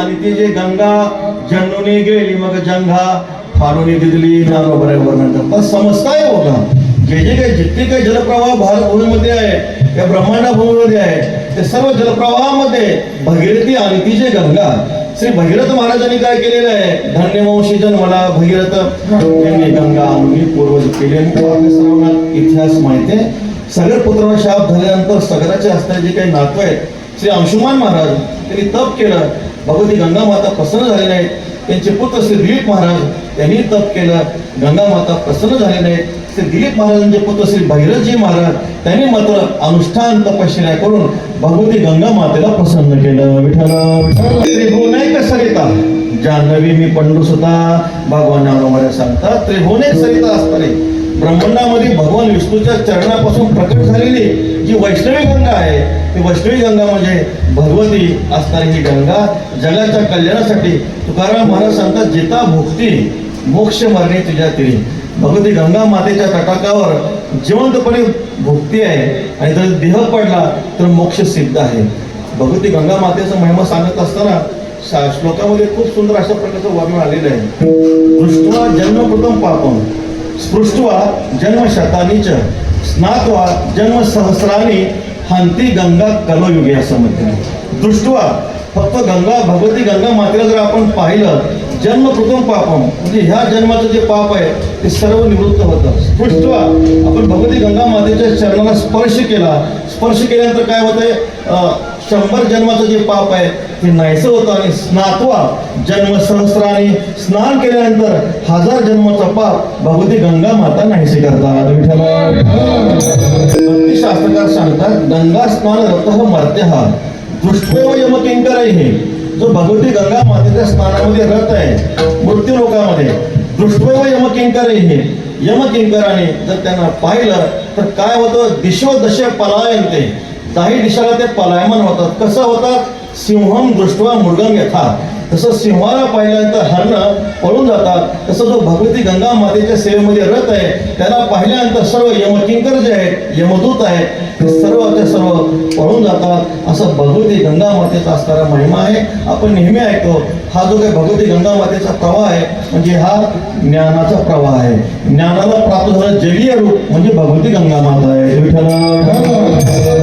आणि ती जे गंगा जनोनी गेली मग जंघा फाडून दिली नारोबर वर्णन समजताय बघा. जे काही जितके काही जलप्रवाह भारत भूमीमध्ये आहे या ब्रह्मांड भूमीमध्ये आहे ते सर्व जलप्रवाहामध्ये भगीरथी आणि ती जे गंगा श्री भगीरथ महाराजांनी काय केलेलं आहे. धन्यवंशी जन्मला भगीरथ यांनी गंगा आणून पूर्वज केले. सर्वांना इतिहास माहिती आहे. सगळे पुत्रांना शाप झाल्यानंतर सगळ्याचे असणारे जे काही नातू आहेत श्री अंशुमान महाराज त्यांनी तप केलं. भगवती गंगा माता प्रसन्न झाले नाहीत. त्यांचे पुत्र श्री दिलीप महाराज यांनी तप केलं. गंगा माता प्रसन्न झाले नाहीत. श्री दिलीप महाराजांचे पुत्र श्री भैरवजी महाराज त्यांनी मात्र अनुष्ठान तपश्चर्या करून भगवती गंगा मातेला प्रसन्न केलं. विठ्ठल त्रिभुवनैक सरिता जान्हवी मी पंडू सुता भगवान नामोमध्ये सांगतात. त्रिभुवनैक सरिता असताना ब्रह्मांडामध्ये भगवान विष्णूच्या चरणापासून प्रकट झालेली जी वैष्णवी गंगा आहे ती वैष्णवी गंगा म्हणजे भगवती असणारी ही गंगा जगाच्या कल्याणासाठी तुकाराम महाराज सांगतात जिता भुक्ती मोक्ष मरणे तुझ्या तिरी. भगवती गंगा मातेच्या तटाकावर जिवंतपणे भुक्ती आहे आणि जर देह पडला तर मोक्ष सिद्ध आहे. भगवती गंगा मातेचा महिमा सांगत असताना श्लोकामध्ये खूप सुंदर अशा प्रकारचं वर्णन आलेलं आहे. दृष्ट्वा जन्मकृतं पापम स्पृष्ट्वा जन्मशतानीच स्नात्वा जन्म सहस्रानी हंती गंगा कलयुगे असं म्हणते. दृष्ट्वा फक्त गंगा भगवती गंगा मातेला जर आपण पाहिलं जन्मकृतं पापम म्हणजे ह्या जन्माचं जे पाप आहे ते सर्व निवृत्त होतं. स्पृष्ट्वा आपण भगवती गंगा मातेच्या चरणाला स्पर्श केला. स्पर्श केल्यानंतर काय होतंय 100 जन्माचं जे पाप आहे ते नाहीसं होतं. आणि स्नात्वा जन्म सहस्राने स्नान केल्यानंतर 1000 जन्माचा पाप भगवती गंगा माता नाहीसे करतात. भक्ती शास्त्रकार सांगतात गंगा स्नान रतः मर्त्यः दृष्ट्वेव यमकिंकर हे जो भगवती गंगा मातेच्या स्नानामध्ये रत आहे मृत्यू लोकामध्ये दृष्ट्वेव यमकिंकर हे यमकिंकराने जर त्यांना पाहिलं तर काय होतं दिशो दशे पलायनते काही दिशाला ते पलायमान होतात. कसं होतात सिंहम दृष्ट्वा मृगम यथा तसं सिंहाला पाहिल्यानंतर हरण पळून जातात. तसं जो भगवती गंगा मातेच्या सेवेमध्ये रत आहे त्याला पाहिल्यानंतर सर्व यमकिंकर जे आहेत यमदूत आहेत ते सर्वच्या सर्व पळून जातात. असं भगवती गंगा मातेचा असणारा महिमा आहे. आपण नेहमी ऐकतो हा जो काही भगवती गंगा मातेचा प्रवाह आहे म्हणजे हा ज्ञानाचा प्रवाह आहे. ज्ञानाला प्राप्त झालं जलीय रूप म्हणजे भगवती गंगा माता आहे. विठ्ठल